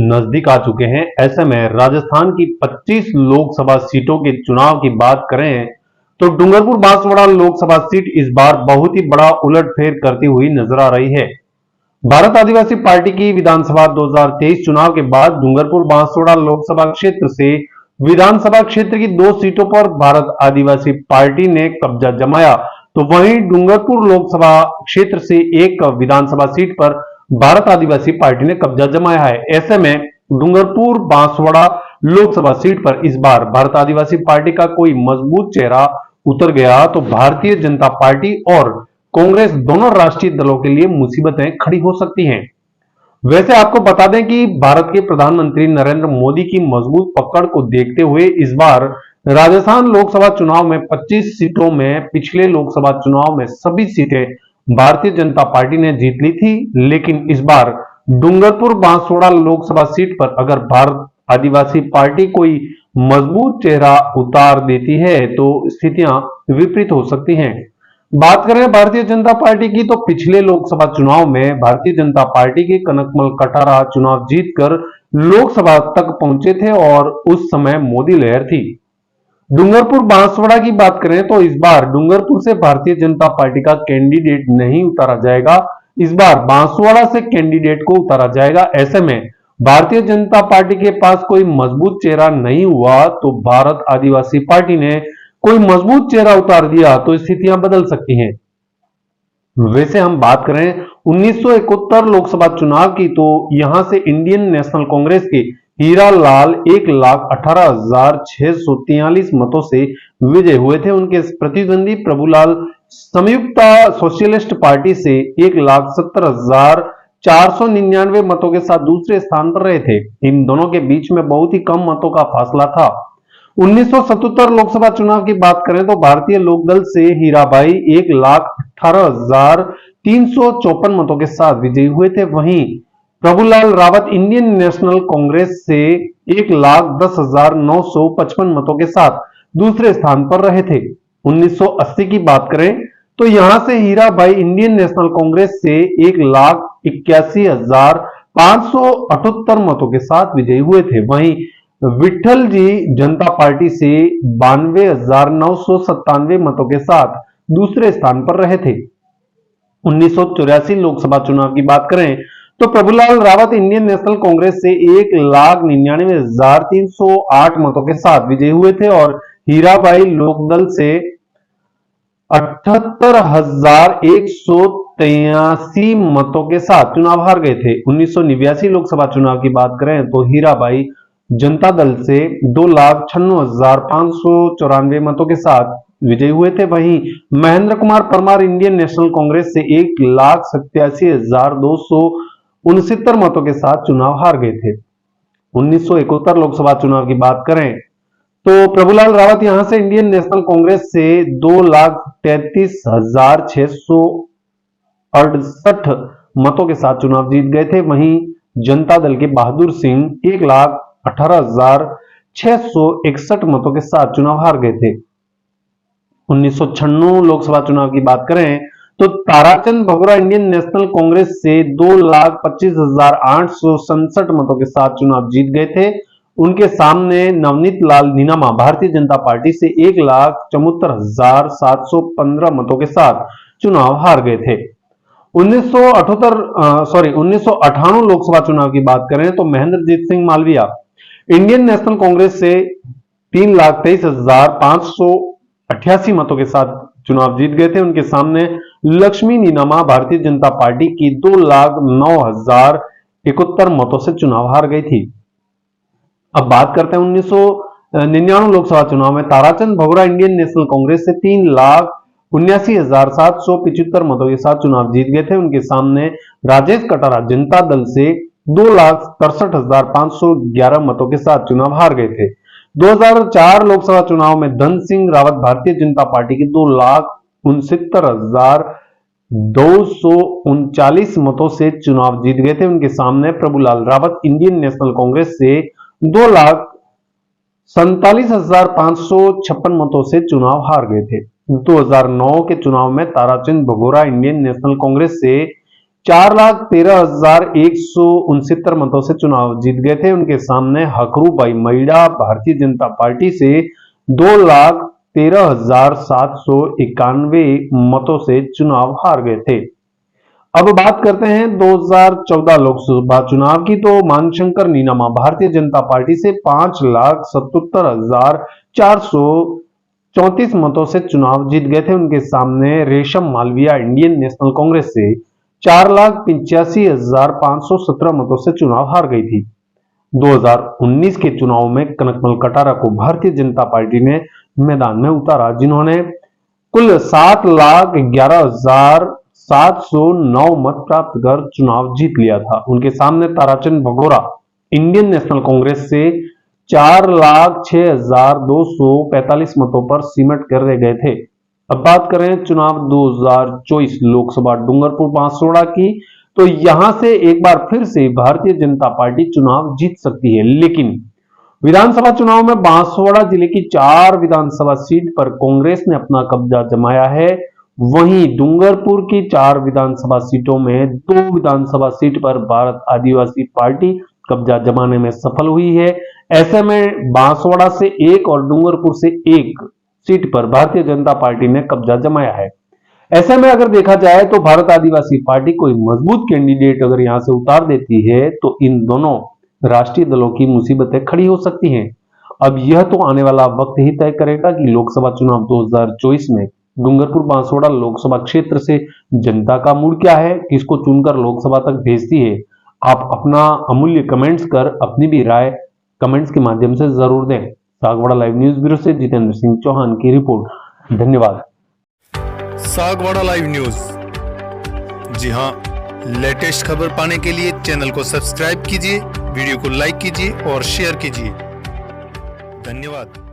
नजदीक आ चुके हैं। ऐसे में राजस्थान की 25 लोकसभा सीटों के चुनाव की बात करें तो डूंगरपुर बांसवाड़ा लोकसभा सीट इस बार बहुत ही बड़ा उलटफेर करती हुई नजर आ रही है। भारत आदिवासी पार्टी की विधानसभा 2023 चुनाव के बाद डूंगरपुर बांसवाड़ा लोकसभा क्षेत्र से विधानसभा क्षेत्र की 2 सीटों पर भारत आदिवासी पार्टी ने कब्जा जमाया, तो वहीं डूंगरपुर लोकसभा क्षेत्र से एक विधानसभा सीट पर भारत आदिवासी पार्टी ने कब्जा जमाया है। ऐसे में डूंगरपुर बांसवाड़ा लोकसभा सीट पर इस बार भारत आदिवासी पार्टी का कोई मजबूत चेहरा उतर गया तो भारतीय जनता पार्टी और कांग्रेस दोनों राष्ट्रीय दलों के लिए मुसीबतें खड़ी हो सकती हैं। वैसे आपको बता दें कि भारत के प्रधानमंत्री नरेंद्र मोदी की मजबूत पकड़ को देखते हुए इस बार राजस्थान लोकसभा चुनाव में 25 सीटों में पिछले लोकसभा चुनाव में सभी सीटें भारतीय जनता पार्टी ने जीत ली थी, लेकिन इस बार डूंगरपुर बांसवाड़ा लोकसभा सीट पर अगर भारत आदिवासी पार्टी कोई मजबूत चेहरा उतार देती है तो स्थितियां विपरीत हो सकती हैं। बात करें भारतीय जनता पार्टी की तो पिछले लोकसभा चुनाव में भारतीय जनता पार्टी के कनकमल कटारा चुनाव जीतकर लोकसभा तक पहुंचे थे और उस समय मोदी लहर थी। डूंगरपुर बांसवाड़ा की बात करें तो इस बार डूंगरपुर से भारतीय जनता पार्टी का कैंडिडेट नहीं उतारा जाएगा, इस बार बांसवाड़ा से कैंडिडेट को उतारा जाएगा। ऐसे में भारतीय जनता पार्टी के पास कोई मजबूत चेहरा नहीं हुआ तो भारत आदिवासी पार्टी ने कोई मजबूत चेहरा उतार दिया तो स्थितियां बदल सकती हैं। वैसे हम बात करें 1971 लोकसभा चुनाव की तो यहां से इंडियन नेशनल कांग्रेस के हीरा लाल 1,18,643 मतों से विजय हुए थे। उनके प्रतिद्वंदी प्रभुलाल संयुक्त सोशलिस्ट पार्टी से 1,70,499 मतों के साथ दूसरे स्थान पर रहे थे। इन दोनों के बीच में बहुत ही कम मतों का फासला था। 1977 लोकसभा चुनाव की बात करें तो भारतीय लोकदल से हीराबाई 1,18,354 मतों के साथ विजयी हुए थे। वहीं प्रभुलाल रावत इंडियन नेशनल कांग्रेस से 1,10,955 मतों के साथ दूसरे स्थान पर रहे थे। 1980 की बात करें तो यहां से हीराबाई इंडियन नेशनल कांग्रेस से 1,81,578 मतों के साथ विजयी हुए थे। वहीं विठल जी जनता पार्टी से 92,997 मतों के साथ दूसरे स्थान पर रहे थे। 1984 लोकसभा चुनाव की बात करें तो प्रभुलाल रावत इंडियन नेशनल कांग्रेस से 1,99,308 मतों के साथ विजयी हुए थे और हीराबाई लोकदल से 78,183 मतों के साथ चुनाव हार गए थे। 1989 लोकसभा चुनाव की बात करें तो हीराबाई जनता दल से 2,96,594 मतों के साथ विजयी हुए थे। वहीं महेंद्र कुमार परमार इंडियन नेशनल कांग्रेस से 1,87,269 मतों के साथ चुनाव हार गए थे। 1971 लोकसभा चुनाव की बात करें तो प्रभुलाल रावत यहां से इंडियन नेशनल कांग्रेस से 2,33,668 मतों के साथ चुनाव जीत गए थे। वहीं जनता दल के बहादुर सिंह 1,18,661 मतों के साथ चुनाव हार गए थे। 1996 लोकसभा चुनाव की बात करें तो ताराचंद भगोरा इंडियन नेशनल कांग्रेस से 2,25,867 मतों के साथ चुनाव जीत गए थे। उनके सामने नवनीत लाल नीनामा भारतीय जनता पार्टी से 1,74,715 मतों के साथ चुनाव हार गए थे। 1998 लोकसभा चुनाव की बात करें तो महेंद्रजीत सिंह मालविया इंडियन नेशनल कांग्रेस से 3,23,588 मतों के साथ चुनाव जीत गए थे। उनके सामने लक्ष्मी नीनामा भारतीय जनता पार्टी की 2,09,071 मतों से चुनाव हार गई थी। अब बात करते हैं 1999 लोकसभा चुनाव में ताराचंद भगोरा इंडियन नेशनल कांग्रेस से 3,79,775 मतों के साथ चुनाव जीत गए थे। उनके सामने राजेश कटारा जनता दल से 2,63,511 मतों के साथ चुनाव हार गए थे। 2004 लोकसभा चुनाव में धन सिंह रावत भारतीय जनता पार्टी की 2,69,239 मतों से चुनाव जीत गए थे। उनके सामने प्रभुलाल रावत इंडियन नेशनल कांग्रेस से 2,47,556 मतों से चुनाव हार गए थे। 2009 के चुनाव में ताराचंद भगोरा इंडियन नेशनल कांग्रेस से 4,13,169 मतों से चुनाव जीत गए थे। उनके सामने हकरू भाई महिड़ा भारतीय जनता पार्टी से 2,13,791 मतों से चुनाव हार गए थे। अब बात करते हैं 2014 लोकसभा चुनाव की, तो मानशंकर नीनामा भारतीय जनता पार्टी से 5,77,434 मतों से चुनाव जीत गए थे। उनके सामने रेशम मालविया इंडियन नेशनल कांग्रेस से 4,85,517 मतों से चुनाव हार गई थी। 2019 के चुनाव में कनकमल कटारा को भारतीय जनता पार्टी ने मैदान में उतारा, जिन्होंने कुल 7,11,709 मत प्राप्त कर चुनाव जीत लिया था। उनके सामने ताराचंद भगोरा इंडियन नेशनल कांग्रेस से 4,06,245 मतों पर सिमट कर रह गए थे। अब बात करें चुनाव 2024 लोकसभा डूंगरपुर बांसवाड़ा की, तो यहां से एक बार फिर से भारतीय जनता पार्टी चुनाव जीत सकती है, लेकिन विधानसभा चुनाव में बांसवाड़ा जिले की 4 विधानसभा सीट पर कांग्रेस ने अपना कब्जा जमाया है। वहीं डूंगरपुर की 4 विधानसभा सीटों में 2 विधानसभा सीट पर भारत आदिवासी पार्टी कब्जा जमाने में सफल हुई है। ऐसे में बांसवाड़ा से 1 और डूंगरपुर से 1 सीट पर भारतीय जनता पार्टी ने कब्जा जमाया है। ऐसे में अगर देखा जाए तो भारत आदिवासी पार्टी कोई मजबूत कैंडिडेट अगर यहां से उतार देती है तो इन दोनों राष्ट्रीय दलों की मुसीबतें खड़ी हो सकती हैं। अब यह तो आने वाला वक्त ही तय करेगा कि लोकसभा चुनाव 2024 में डूंगरपुर बांसवाड़ा लोकसभा क्षेत्र से जनता का मूड क्या है, किसको चुनकर लोकसभा तक भेजती है। आप अपना अमूल्य कमेंट्स कर अपनी भी राय कमेंट्स के माध्यम से जरूर दें। सागवाड़ा लाइव न्यूज ब्यूरो से जितेंद्र सिंह चौहान की रिपोर्ट। धन्यवाद। सागवाड़ा लाइव न्यूज, जी हाँ, लेटेस्ट खबर पाने के लिए चैनल को सब्सक्राइब कीजिए, वीडियो को लाइक कीजिए और शेयर कीजिए। धन्यवाद।